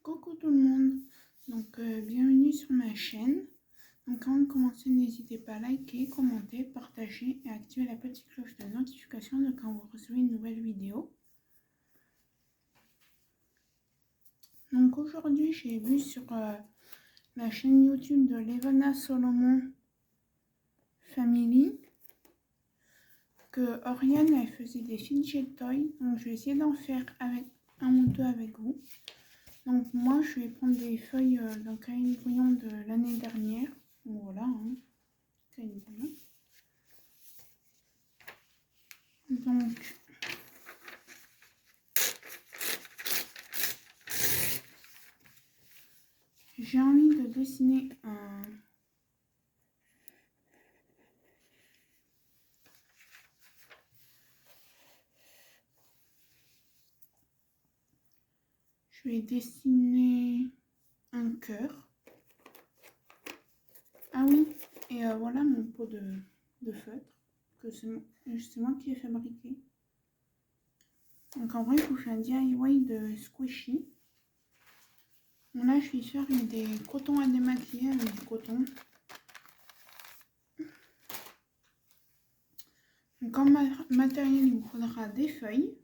Coucou tout le monde, bienvenue sur ma chaîne. Donc avant de commencer, n'hésitez pas à liker, commenter, partager et activer la petite cloche de notification de quand vous recevez une nouvelle vidéo. Donc aujourd'hui j'ai vu sur la chaîne YouTube de Levana Solomon Family que Oriane elle faisait des fidget toys. Donc je vais essayer d'en faire avec un ou deux avec vous. Donc moi je vais prendre des feuilles d'un cahier brouillon de l'année dernière. Voilà, hein, cahier brouillon. Donc j'ai envie de dessiner un... Je vais dessiner un cœur. Ah oui, et voilà mon pot de feutre, que c'est moi qui ai fabriqué. Donc en vrai, je vous fais un DIY de squishy. Bon, là, je vais faire des cotons à démaquiller avec du coton. Donc, comme matériel, il vous faudra des feuilles,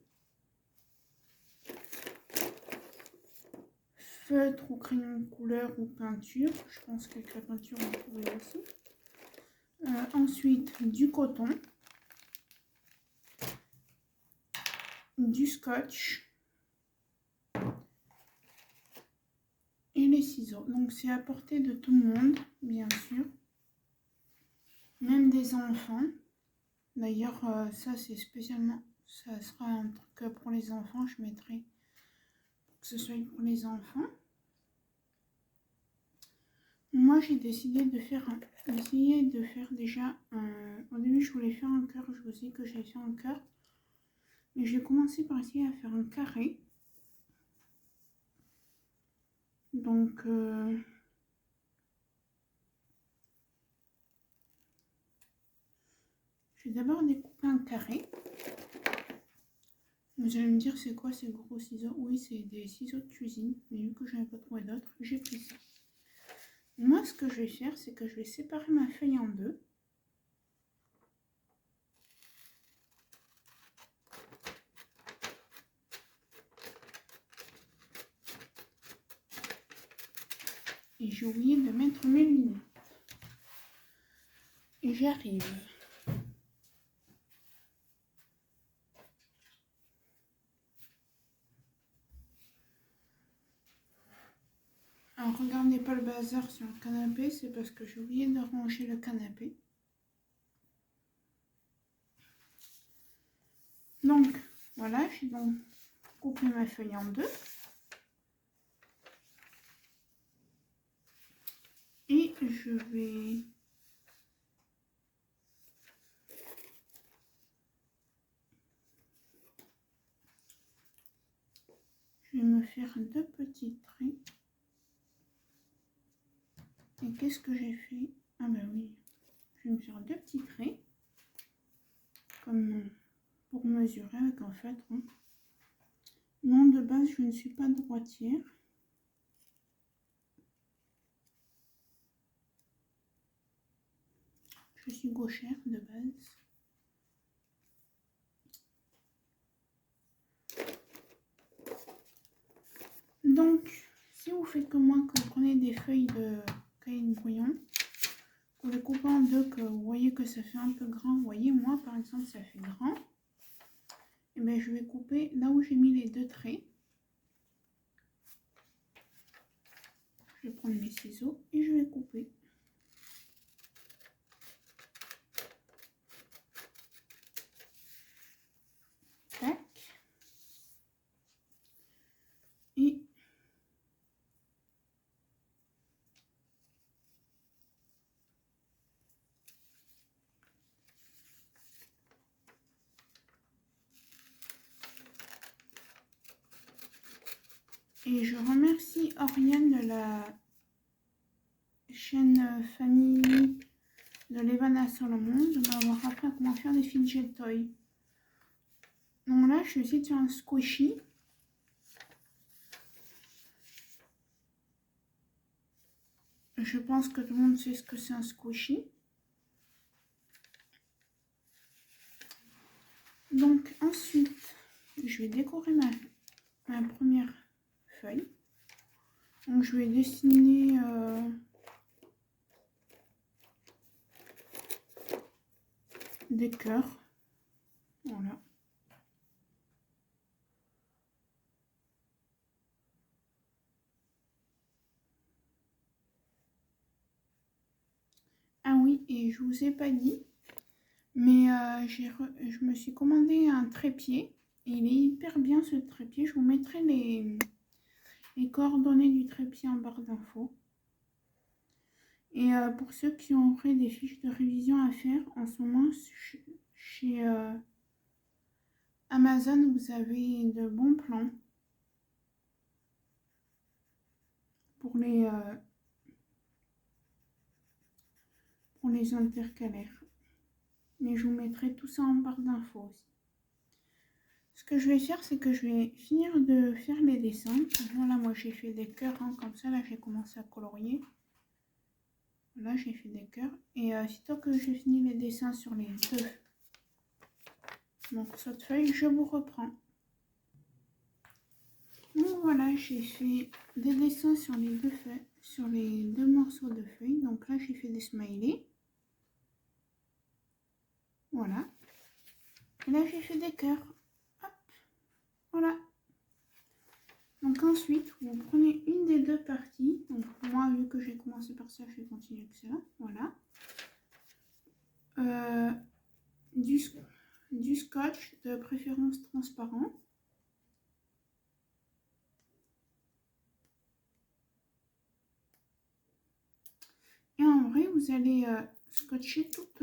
feutre ou crayon de couleur ou peinture. Je pense qu'avec la peinture, on pourrait aussi. Ensuite, du coton, du scotch et les ciseaux. Donc, c'est à portée de tout le monde, bien sûr, même des enfants. D'ailleurs, ça, c'est spécialement, ça sera un truc pour les enfants. Je mettrai que ce soit pour les enfants. Moi, j'ai décidé de faire déjà au début, je voulais faire un cœur. Je vous dis que j'ai fait un cœur. Mais j'ai commencé par essayer à faire un carré. Donc, je vais d'abord découper un carré. Vous allez me dire, c'est quoi ces gros ciseaux? Oui, c'est des ciseaux de cuisine. Mais vu que je n'avais pas trouvé d'autres, j'ai pris ça. Moi, ce que je vais faire, c'est que je vais séparer ma feuille en deux. Et j'ai oublié de mettre mes lunettes. Et j'arrive. Alors, regardez pas le bazar sur le canapé, c'est parce que j'ai oublié de ranger le canapé. Donc, voilà, j'ai donc coupé ma feuille en deux. Et je vais me faire deux petits traits. Et qu'est-ce que j'ai fait? Ah bah oui, je vais me faire deux petits traits. Comme pour mesurer avec un feutre. Hein. Non, de base, je ne suis pas droitière. Je suis gauchère de base. Donc, si vous faites comme moi, que vous prenez des feuilles de cahier de brouillon, que vous les coupez en deux, que vous voyez que ça fait un peu grand, vous voyez, moi par exemple, ça fait grand, et bien je vais couper là où j'ai mis les deux traits. Je vais prendre mes ciseaux et je vais couper. Tac. Et je remercie Oriane de la chaîne Famille de Levana Solomon de m'avoir appris à comment faire des fidget toys. Donc là, je suis aussi sur un squishy. Je pense que tout le monde sait ce que c'est un squishy. Donc ensuite, je vais décorer ma première feuille. Donc je vais dessiner des cœurs. Voilà. Ah oui, et je vous ai pas dit, mais je me suis commandé un trépied. Et il est hyper bien ce trépied. Je vous mettrai les coordonnées du trépied en barre d'infos. Et pour ceux qui auraient des fiches de révision à faire, en ce moment, chez Amazon, vous avez de bons plans pour les intercalaires. Mais je vous mettrai tout ça en barre d'infos aussi. Ce que je vais faire, c'est que je vais finir de faire les dessins. Voilà, moi j'ai fait des cœurs, hein, comme ça, là j'ai commencé à colorier. Là j'ai fait des cœurs. Et sitôt que j'ai fini les dessins sur les deux morceaux de feuilles, je vous reprends. Donc voilà, j'ai fait des dessins sur les deux morceaux de feuilles. Donc là j'ai fait des smileys. Voilà. Et là j'ai fait des cœurs. Hop. Voilà. Donc ensuite, vous prenez une des deux parties. Donc moi, vu que j'ai commencé par ça, je vais continuer avec ça. Voilà. Du scotch, de préférence transparent. Et en vrai, vous allez scotcher toute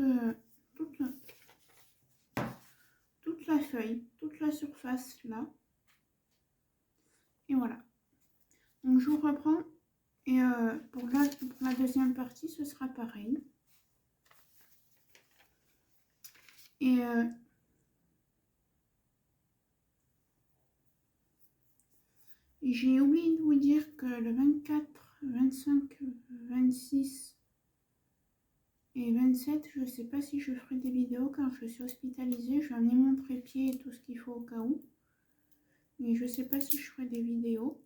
la feuille, toute la surface là. Et voilà. Donc je vous reprends. Et pour la deuxième partie, ce sera pareil. Et j'ai oublié de vous dire que le 24, 25, 26 et 27, je ne sais pas si je ferai des vidéos car je suis hospitalisée. Je vais amener mon trépied et tout ce qu'il faut au cas où. Mais je ne sais pas si je ferai des vidéos.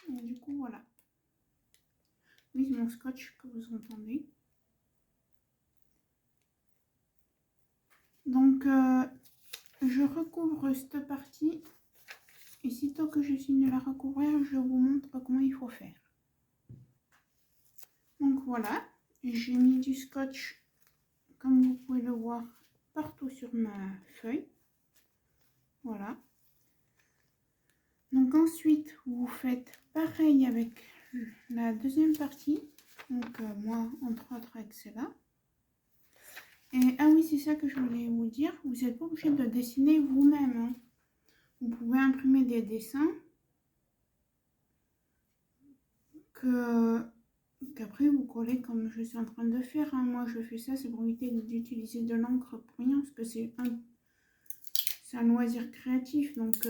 Et du coup, voilà. Oui, c'est mon scotch que vous entendez. Donc, je recouvre cette partie. Et sitôt que je finis de la recouvrir, je vous montre comment il faut faire. Donc voilà, j'ai mis du scotch, comme vous pouvez le voir, partout sur ma feuille. Voilà. Donc ensuite, vous faites pareil avec la deuxième partie. Donc moi, entre autres avec celle-là. Et ah oui, c'est ça que je voulais vous dire. Vous n'êtes pas obligé de dessiner vous-même, hein. Vous pouvez imprimer des dessins qu'après vous collez comme je suis en train de faire, hein. Moi, je fais ça, c'est pour éviter d'utiliser de l'encre pour rien, parce que c'est un loisir créatif. Donc,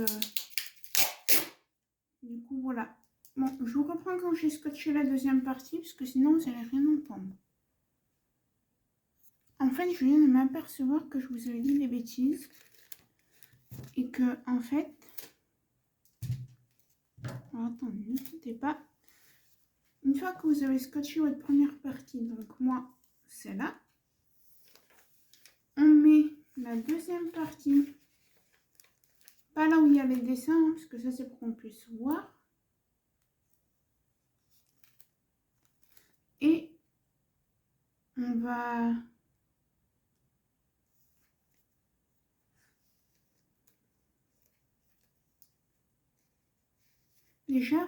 du coup, voilà. Bon, je vous reprends quand j'ai scotché la deuxième partie, parce que sinon, vous n'allez rien entendre. En fait, je viens de m'apercevoir que je vous avais dit des bêtises. Et que, en fait... Alors, attendez, ne quittez pas. Une fois que vous avez scotché votre première partie, donc moi, c'est là. On met la deuxième partie, pas là où il y a les dessins, hein, parce que ça, c'est pour qu'on puisse voir. Et on va... Déjà,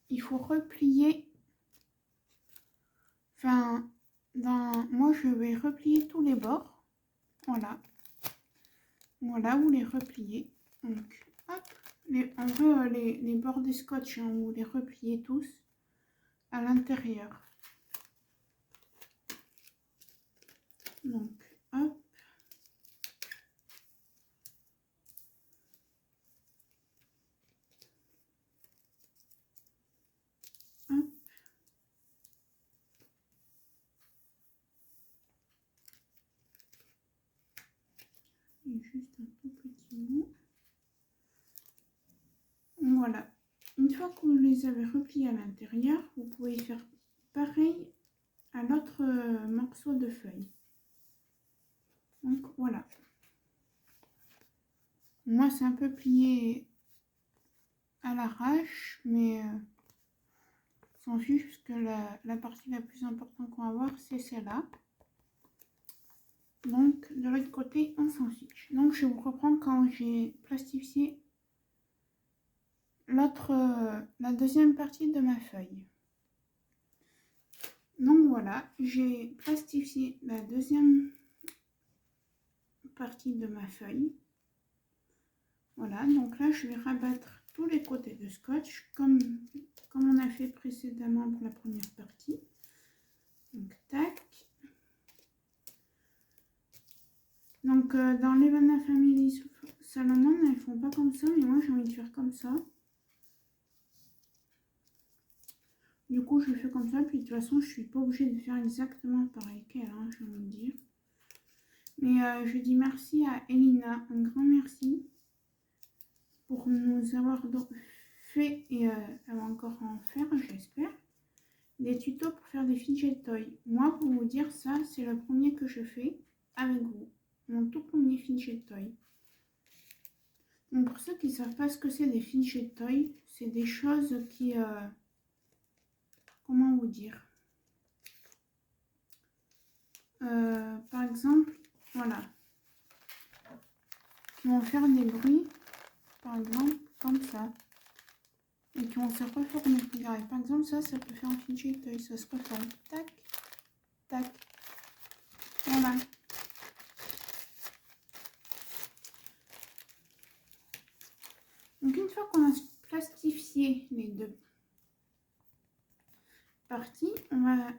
il faut replier. Enfin, moi, je vais replier tous les bords. Voilà. Voilà, vous les repliez. Donc, hop. En vrai, les bords des scotch, hein, vous les repliez tous à l'intérieur. Donc, hop. Et juste un tout petit bout. Voilà. Une fois que vous les avez repliés à l'intérieur, vous pouvez faire pareil à l'autre morceau de feuille. Donc voilà. Moi c'est un peu plié à l'arrache, mais s'en fiche puisque la partie la plus importante qu'on va voir c'est celle-là. Donc de l'autre côté on s'en fiche. Donc je vous reprends quand j'ai plastifié la deuxième partie de ma feuille. Donc voilà, j'ai plastifié la deuxième partie de ma feuille. Voilà, donc là je vais rabattre tous les côtés de scotch comme on a fait précédemment pour la première partie. Donc tac. Donc dans les Levana Family Salomon, elles font pas comme ça, mais moi j'ai envie de faire comme ça. Du coup je fais comme ça, puis de toute façon je suis pas obligée de faire exactement pareil qu'elle, hein, j'ai envie de dire. Mais je dis merci à Elina, un grand merci pour nous avoir fait, et elle va encore en faire j'espère, des tutos pour faire des fidget toys. Moi pour vous dire ça, c'est le premier que je fais avec vous, mon tout premier fidget toy. Donc pour ceux qui ne savent pas ce que c'est des fidget toys, c'est des choses qui, comment vous dire, par exemple, voilà, qui vont faire des bruits, par exemple, comme ça, et qui vont se reformer. Regardez, par exemple, ça peut faire un fidget toy, ça se reforme, tac, tac, voilà. Donc une fois qu'on a plastifié les deux parties, on va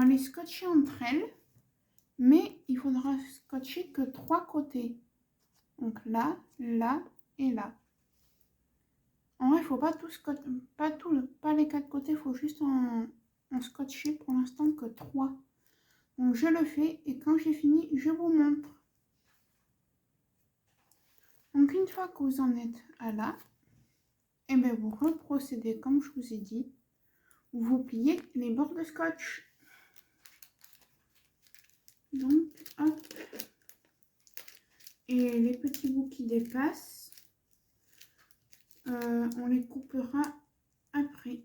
les scotcher entre elles, mais il faudra scotcher que 3 côtés. Donc là, là et là. En vrai, il ne faut pas tout scotcher, pas les 4 côtés, il faut juste en scotcher pour l'instant que 3. Donc je le fais et quand j'ai fini, je vous montre. Donc une fois que vous en êtes à là, et bien vous reprocédez comme je vous ai dit. Vous pliez les bords de scotch. Donc hop. Et les petits bouts qui dépassent, on les coupera après.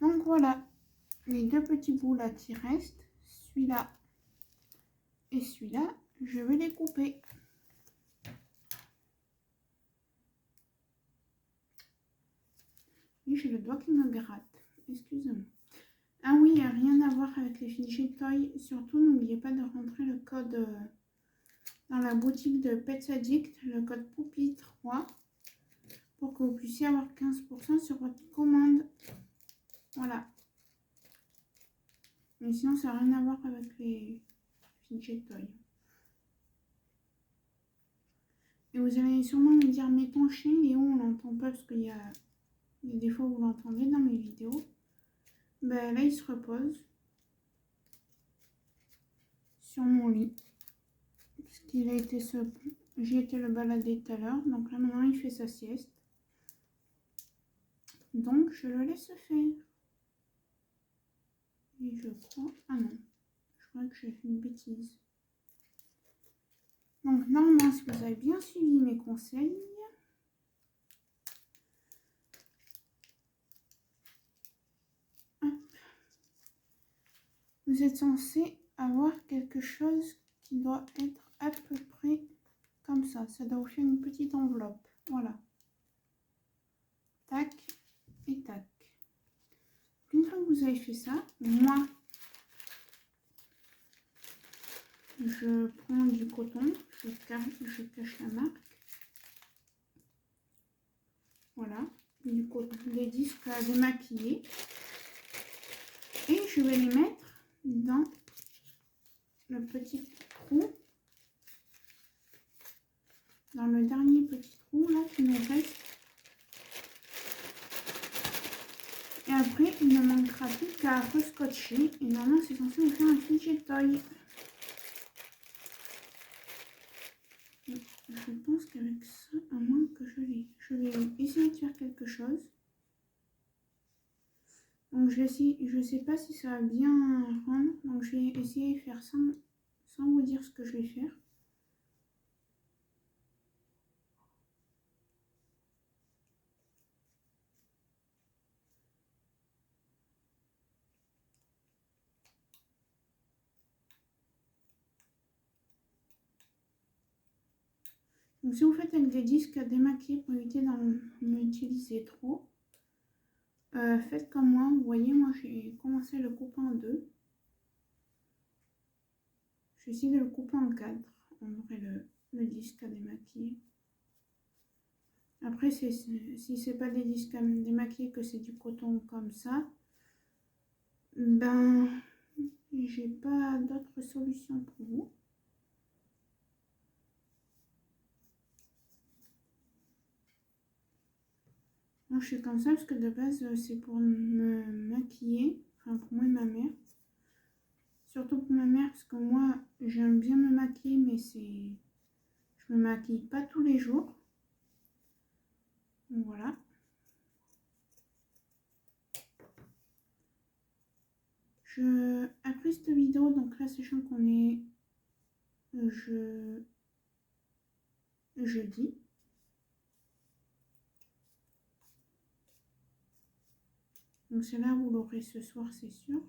Donc voilà, les deux petits bouts là qui restent, celui-là et celui-là, je vais les couper. Oui, j'ai le doigt qui me gratte, excusez-moi. Ah oui, rien à voir avec les fidget toys. Surtout, n'oubliez pas de rentrer le code dans la boutique de Pets Addict, le code Poupie3, pour que vous puissiez avoir 15% sur votre commande. Voilà. Mais sinon, ça n'a rien à voir avec les fidget toys. Et vous allez sûrement me dire, mais ton chien, il est où? On l'entend pas parce qu'il y a des fois où vous l'entendez dans mes vidéos. Ben là, il se repose sur mon lit. Parce qu'il a été j'ai été le balader tout à l'heure. Donc là, maintenant, il fait sa sieste. Donc, je le laisse faire. Et je crois... Ah non. Je crois que j'ai fait une bêtise. Donc, normalement, si vous avez bien suivi mes conseils, hop, vous êtes censé avoir quelque chose qui doit être à peu près comme ça. Ça doit vous faire une petite enveloppe. Voilà. Tac et tac. une fois que vous avez fait ça, moi, je prends du coton, je cache la marque. Voilà, du coton, des disques à démaquiller. Et je vais les mettre dans le petit trou, dans le dernier petit trou là qui nous reste. Et après, il ne manquera plus qu'à rescotcher. Et normalement, c'est censé vous faire un fidget toy. Je pense qu'avec ça, à moins que je vais essayer de faire quelque chose. Donc je sais pas si ça va bien rendre. Donc je vais essayer de faire ça sans vous dire ce que je vais faire. Donc si vous faites avec des disques à démaquiller pour éviter d'en utiliser trop, faites comme moi. Vous voyez, moi j'ai commencé à le couper en deux. Je vais essayer de le couper en quatre. On aurait le disque à démaquiller. Après, si c'est pas des disques à démaquiller, que c'est du coton comme ça, ben j'ai pas d'autre solution pour vous. Moi, je suis comme ça parce que de base, c'est pour me maquiller. Enfin, pour moi et ma mère. Surtout pour ma mère parce que moi, j'aime bien me maquiller, mais je me maquille pas tous les jours. Donc, voilà. Après cette vidéo, donc là, sachant qu'on est jeudi. Donc c'est là, vous l'aurez ce soir, c'est sûr.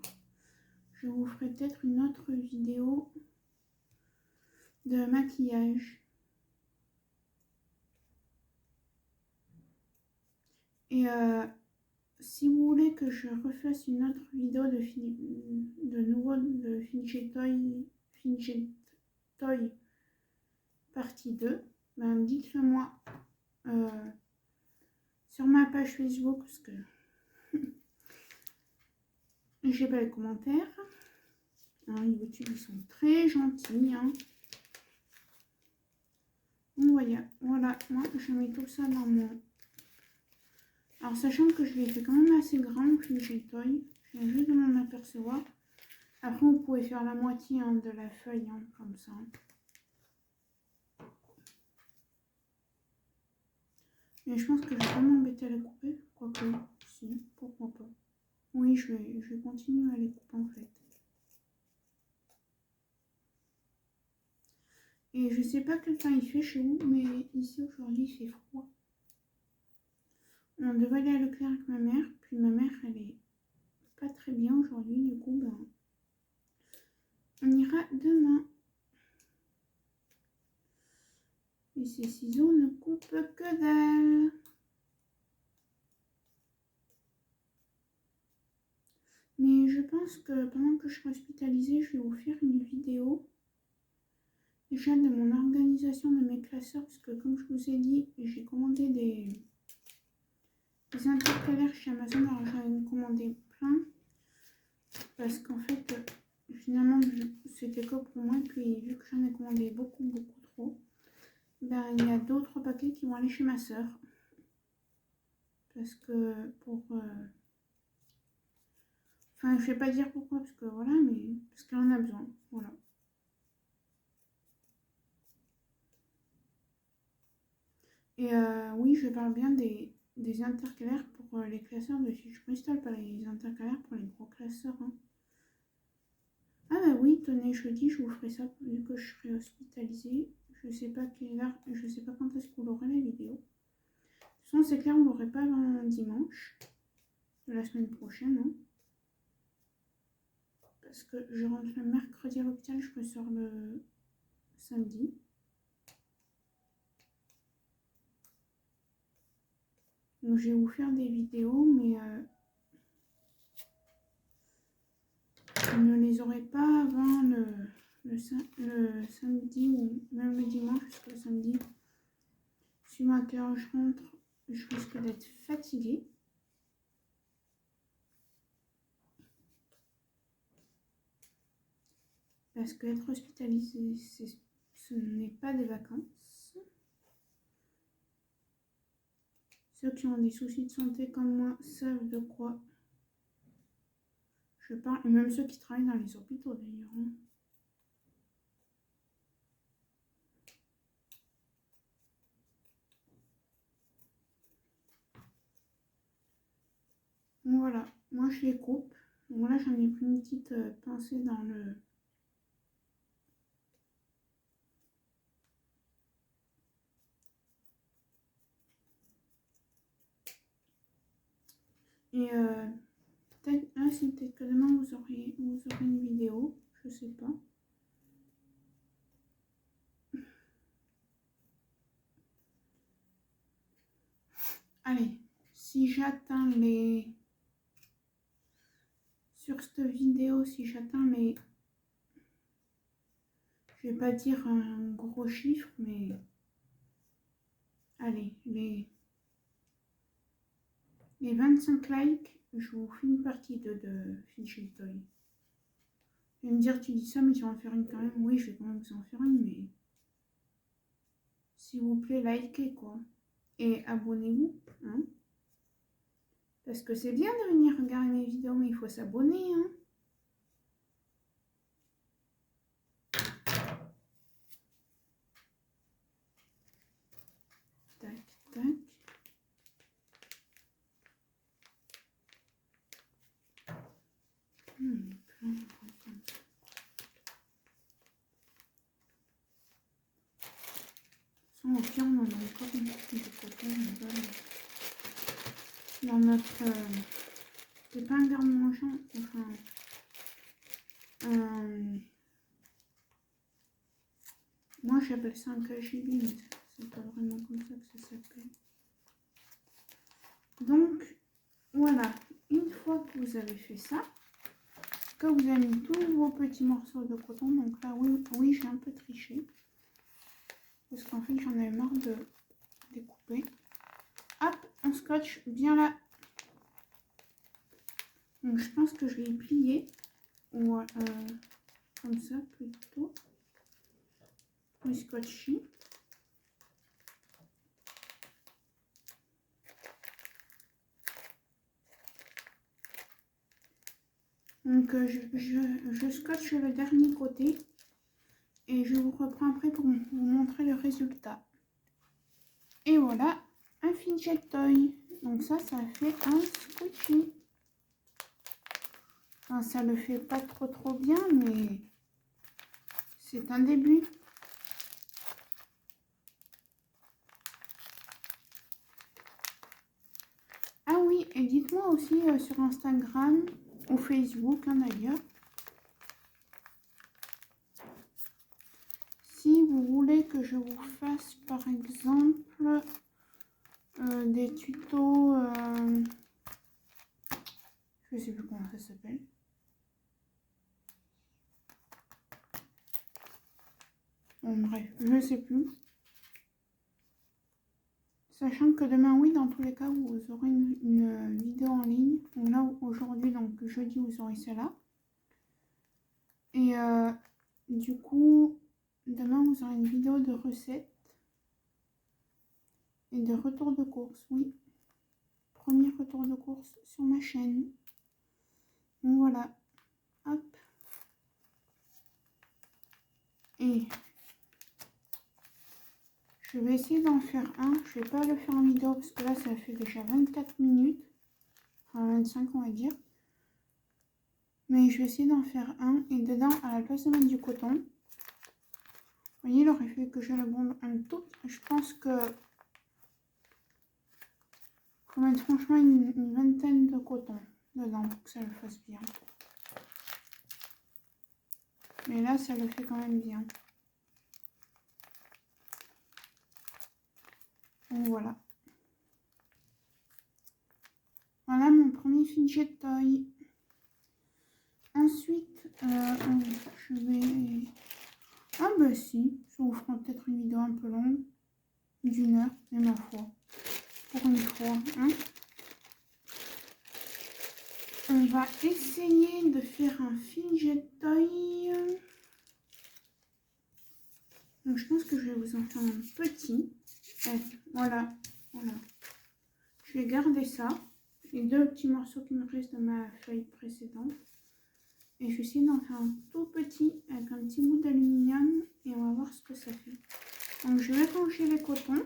Je vous ferai peut-être une autre vidéo de maquillage. Et si vous voulez que je refasse une autre vidéo de Fidget Toy partie 2, ben dites-le moi sur ma page Facebook parce que j'ai pas les commentaires. Hein, YouTube, ils sont très gentils. Hein. Donc, voilà, moi je mets tout ça dans mon... Alors sachant que je l'ai fait quand même assez grand, le Fidget Toy, je viens juste de m'en apercevoir. Après vous pouvez faire la moitié hein, de la feuille, hein, comme ça. Mais je pense que je vais pas m'embêter à les couper, quoique, si, pourquoi pas. Oui, je vais continuer à les couper en fait. Et je sais pas quel temps il fait chez vous, mais ici aujourd'hui il fait froid. On devait aller à Leclerc avec ma mère, puis ma mère elle est pas très bien aujourd'hui, du coup ben, on ira demain. Et ces ciseaux ne coupent que dalle. Mais je pense que pendant que je serai hospitalisée, je vais vous faire une vidéo déjà de mon organisation de mes classeurs, parce que comme je vous ai dit, j'ai commandé des intercalaires chez Amazon. Alors j'en ai commandé plein, parce qu'en fait, finalement, c'était que pour moi, et puis vu que j'en ai commandé beaucoup trop, ben il y a d'autres paquets qui vont aller chez ma soeur. Parce que enfin, je vais pas dire pourquoi, parce que voilà, mais parce qu'elle en a besoin, voilà. Et oui, je parle bien des intercalaires pour les classeurs de fiches Bristol, pas les intercalaires pour les gros classeurs. Hein. Ah bah oui, tenez, jeudi, je vous ferai ça vu que je serai hospitalisée. Je sais pas quelle heure, je sais pas quand est-ce que vous aurez la vidéo. De toute façon, c'est clair, on l'aurez pas avant dimanche de la semaine prochaine. Hein. Parce que je rentre le mercredi à l'hôpital, je me sors le samedi. Donc je vais vous faire des vidéos, mais je ne les aurai pas avant le samedi ou même le dimanche jusqu'au samedi. Suivant à quelle heure je rentre, je risque d'être fatiguée. Parce qu'être hospitalisé, ce n'est pas des vacances. Ceux qui ont des soucis de santé comme moi savent de quoi je parle. Et même ceux qui travaillent dans les hôpitaux d'ailleurs. Voilà, moi je les coupe. Donc là j'en ai pris une petite pincée dans le... Et peut-être, si peut-être que demain vous aurez une vidéo, je sais pas. Allez, si j'atteins les... Sur cette vidéo, si j'atteins les... Je vais pas dire un gros chiffre, mais... Allez, les 25 likes, je vous fais une partie de Fidget Toy. Vous allez me dire, tu dis ça, mais tu vas en faire une quand même. Oui, je vais quand même vous en faire une, mais... S'il vous plaît, likez, quoi. Et abonnez-vous, hein. Parce que c'est bien de venir regarder mes vidéos, mais il faut s'abonner, hein. Tac, tac. Au pire, on en a encore une petite de coton dans notre... c'est pas un garde-mangeant, enfin... moi j'appelle ça un cagibi, mais c'est pas vraiment comme ça que ça s'appelle. Donc, voilà. Une fois que vous avez fait ça, que vous avez mis tous vos petits morceaux de coton, donc là, oui j'ai un peu triché. Parce qu'en fait, j'en avais marre de découper. Hop, on scotche bien là. Donc, je pense que je vais plier. Ou comme ça, plutôt. Oui, scotcher. Donc, je scotche le dernier côté. Et je vous reprends après pour vous montrer le résultat. Et voilà, un Fidget Toy. Donc ça fait un squishy. Enfin, ça le fait pas trop bien, mais c'est un début. Ah oui, et dites-moi aussi sur Instagram ou Facebook, hein, d'ailleurs, si vous voulez que je vous fasse par exemple des tutos, je sais plus comment ça s'appelle. Bon, bref, je sais plus. Sachant que demain, oui, dans tous les cas, vous aurez une vidéo en ligne. Donc là, aujourd'hui, donc jeudi, vous aurez celle-là. Et du coup, demain, vous aurez une vidéo de recettes et de retour de course, oui. Premier retour de course sur ma chaîne. Donc voilà. Hop. Et je vais essayer d'en faire un. Je vais pas le faire en vidéo parce que là, ça fait déjà 24 minutes. Enfin, 25, on va dire. Mais je vais essayer d'en faire un. Et dedans, à la place de mettre du coton, vous voyez, il aurait fallu que je le bombe un tout. Je pense que faut mettre franchement une vingtaine de coton dedans pour que ça le fasse bien. Mais là, ça le fait quand même bien. Donc voilà. Voilà mon premier Fidget Toy. Ensuite, je vais... Ah bah si, ça vous fera peut-être une vidéo un peu longue, d'1 heure, mais ma foi, pour une fois, hein. On va essayer de faire un fidget toy. Donc je pense que je vais vous en faire un petit. Voilà, voilà. Je vais garder ça. Les 2 petits morceaux qui me restent de ma feuille précédente. Et je vais essayer d'en faire un tout petit avec un petit bout d'aluminium et on va voir ce que ça fait. Donc je vais ranger les cotons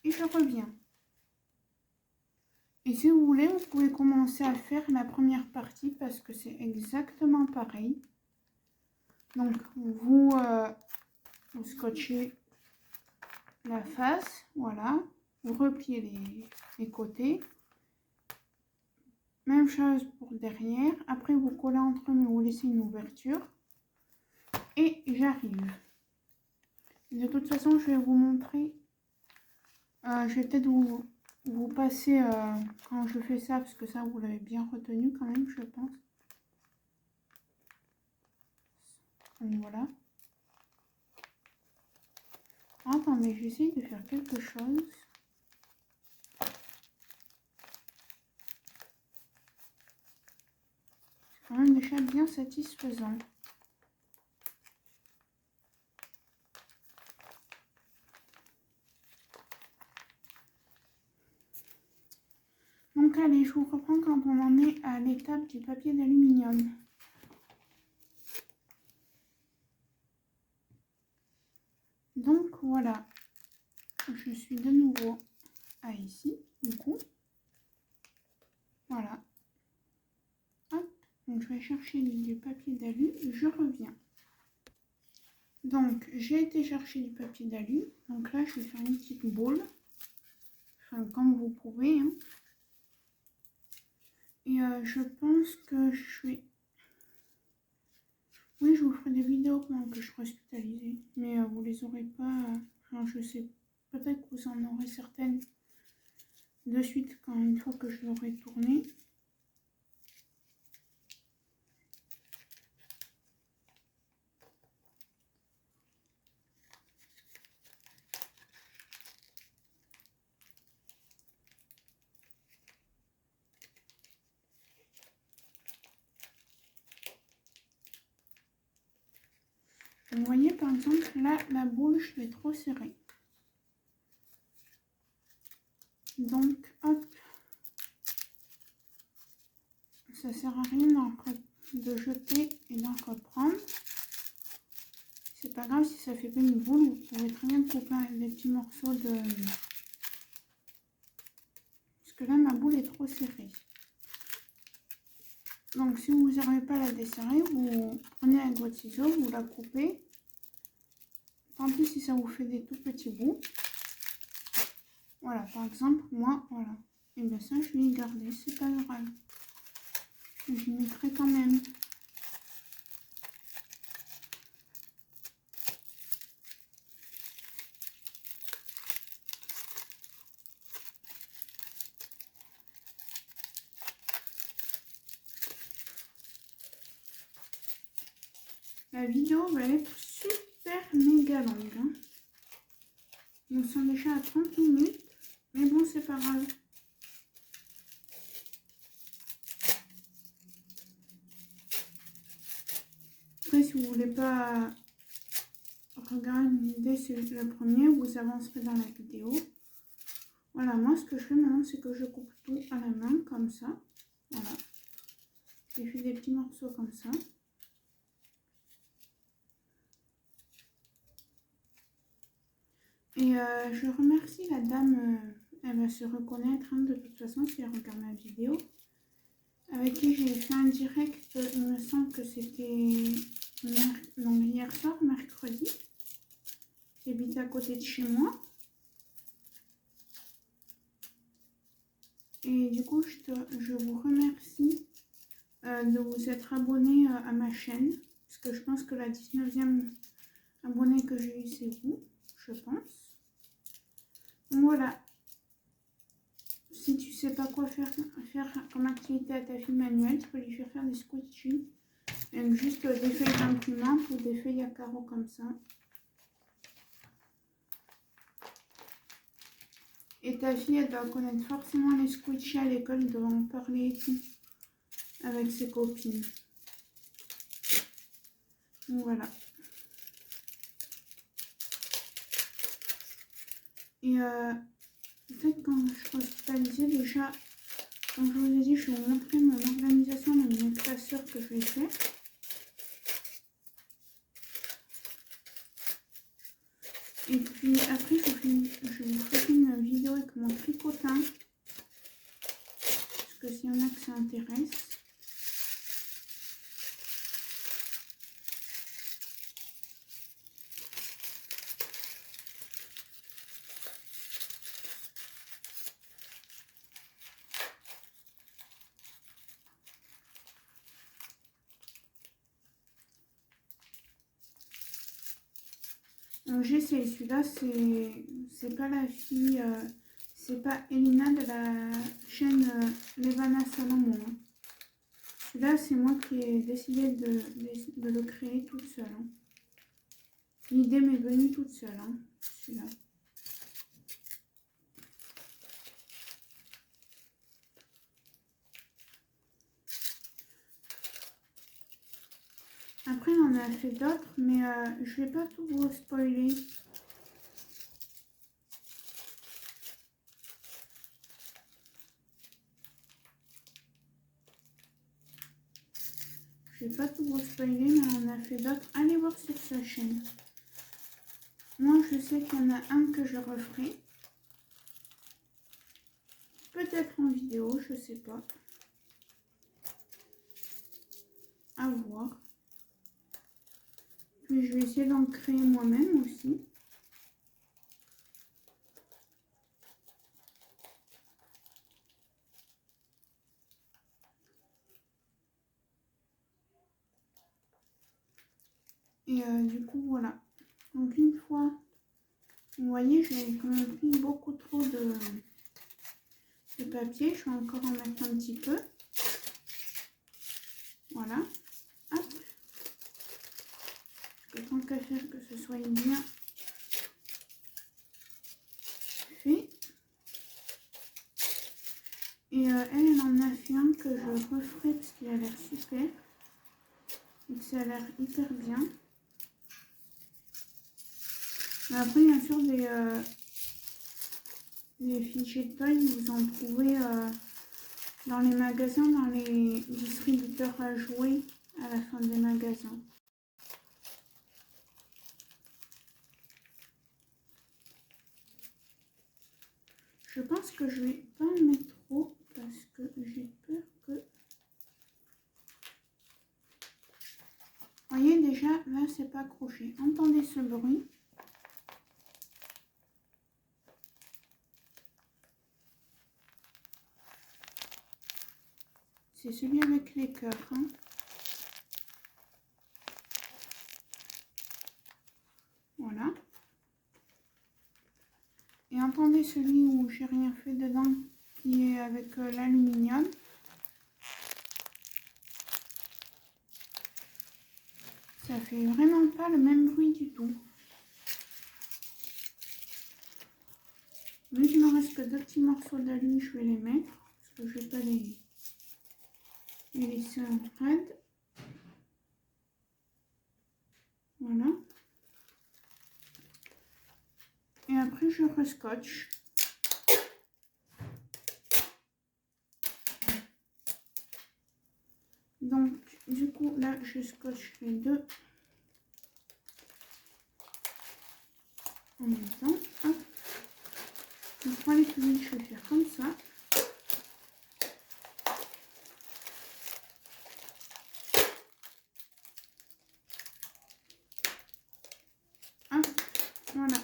et je reviens. Et si vous voulez, vous pouvez commencer à faire la première partie parce que c'est exactement pareil. Donc vous scotchez la face, voilà. Vous repliez les côtés. Même chose pour derrière. Après, vous collez entre eux, mais vous laissez une ouverture. Et j'arrive. De toute façon, je vais vous montrer. Je vais peut-être vous passer quand je fais ça, parce que ça, vous l'avez bien retenu quand même, je pense. Donc voilà. Attendez, j'essaie de faire quelque chose. C'est quand même déjà bien satisfaisant. Donc allez, je vous reprends quand on en est à l'étape du papier d'aluminium. Donc voilà, je suis de nouveau à ici, du coup. Voilà. Hop, donc je vais chercher du papier d'alu, je reviens. Donc j'ai été chercher du papier d'alu, donc là je vais faire une petite boule, enfin, comme vous pouvez, hein. Et je pense que je vais... Oui, je vous ferai des vidéos pendant que je serai hospitalisée, mais vous les aurez pas... Enfin, je sais, peut-être que vous en aurez certaines de suite quand une fois que je l'aurai tourné. Vous voyez par exemple là la boule je l'ai trop serrée. Donc hop, ça sert à rien de jeter et d'en reprendre. C'est pas grave si ça fait pas une boule, vous pouvez très bien couper des petits morceaux de... Parce que là ma boule est trop serrée. Donc si vous n'arrivez pas à la desserrer, vous prenez avec votre ciseau, vous la coupez. Tant pis si ça vous fait des tout petits bouts. Voilà, par exemple, moi, voilà. Et bien ça, je vais y garder, c'est pas grave. Je mettrai quand même. La vidéo va être super méga longue. Hein. Nous sommes déjà à 30 minutes. Mais bon, c'est pas grave. Après, si vous voulez pas regarder le premier, vous avancerez dans la vidéo. Voilà, moi, ce que je fais maintenant, c'est que je coupe tout à la main, comme ça. Voilà. J'ai fait des petits morceaux comme ça. Et je remercie la dame, elle va se reconnaître hein, de toute façon si elle regarde ma vidéo, avec qui j'ai fait un direct, il me semble que c'était hier soir, mercredi, qui habite à côté de chez moi. Et du coup, je vous remercie de vous être abonné à ma chaîne, parce que je pense que la 19e abonnée que j'ai eu, c'est vous, je pense. Voilà. Si tu sais pas quoi faire comme activité à ta fille Manuelle, tu peux lui faire des squishies. avec juste des feuilles d'imprimante ou des feuilles à carreaux comme ça. Et ta fille, elle doit connaître forcément les squishies à l'école, elle doit en parler et tout avec ses copines. Donc voilà. Et peut-être quand je serai hospitalisée, déjà, comme je vous ai dit, je vais vous montrer mon organisation de mes classeurs que je vais faire. Et puis après, je vous ferai une vidéo avec mon tricotin. Parce que s'il y en a que ça intéresse. Donc j'essaie, celui-là c'est pas la fille, c'est pas Elina de la chaîne Levana Salomon. Hein. Celui-là c'est moi qui ai décidé de le créer toute seule. Hein. L'idée m'est venue toute seule, hein, celui-là. Après on en a fait d'autres, mais je vais pas tout vous spoiler. Je vais pas tout vous spoiler, mais on a fait d'autres. Allez voir sur sa chaîne. Moi, je sais qu'il y en a un que je referai. Peut-être en vidéo, je sais pas. À voir. Puis je vais essayer d'en créer moi-même aussi. Et du coup, voilà. Donc une fois, vous voyez, j'ai quand même pris beaucoup trop de papier. Je vais encore en mettre un petit peu. Voilà. Hop. Parce que tant qu'à faire que ce soit bien fait. Et elle en a fait un que je referai parce qu'il a l'air super. Et que ça a l'air hyper bien. Mais après, bien sûr, des fichiers de taille, vous en trouvez dans les magasins, dans les distributeurs à jouets à la fin des magasins. Je pense que je vais pas en mettre trop parce que j'ai peur que... Vous voyez déjà, là c'est pas accroché. Entendez ce bruit. C'est celui avec les cœurs. Hein. Voilà. Et entendez celui où j'ai rien fait dedans, qui est avec l'aluminium. Ça fait vraiment pas le même bruit du tout. Vu qu'il me reste que 2 petits morceaux d'alu, je vais les mettre. Parce que je vais pas les laisser en rade. Voilà. Et après, je rescotche. Donc, du coup, là, je scotche les deux en même temps. Hop. Donc, pour aller plus vite, je vais faire comme ça. Hop. Voilà.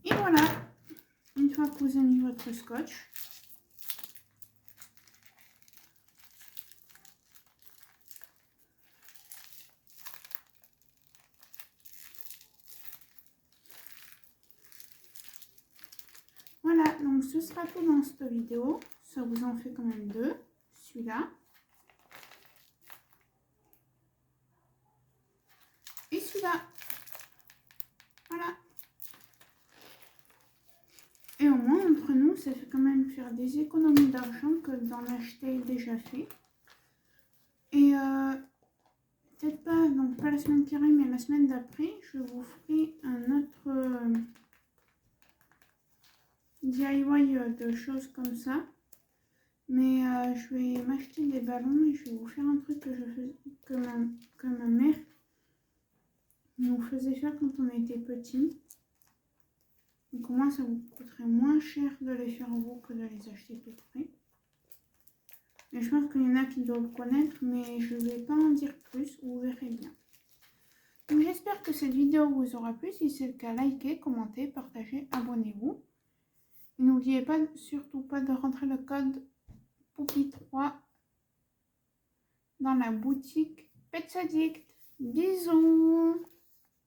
Et voilà. Une fois que vous avez mis votre scotch, ce sera tout dans cette vidéo. Ça vous en fait quand même 2. Celui-là. Et celui-là. Voilà. Et au moins, entre nous, ça fait quand même faire des économies d'argent que d'en acheter déjà fait. Et peut-être pas, donc pas la semaine qui arrive, mais la semaine d'après, je vous ferai un autre DIY de choses comme ça. Mais je vais m'acheter des ballons et je vais vous faire un truc que je fais, que ma mère nous faisait faire quand on était petit. Donc au moins ça vous coûterait moins cher de les faire vous que de les acheter tout près. Et je pense qu'il y en a qui doivent connaître, mais je ne vais pas en dire plus, vous verrez bien. Donc j'espère que cette vidéo vous aura plu. Si c'est le cas, likez, commentez, partagez, abonnez-vous. Et n'oubliez pas, surtout pas de rentrer le code Poupie3 dans la boutique Pets Addict. Bisous!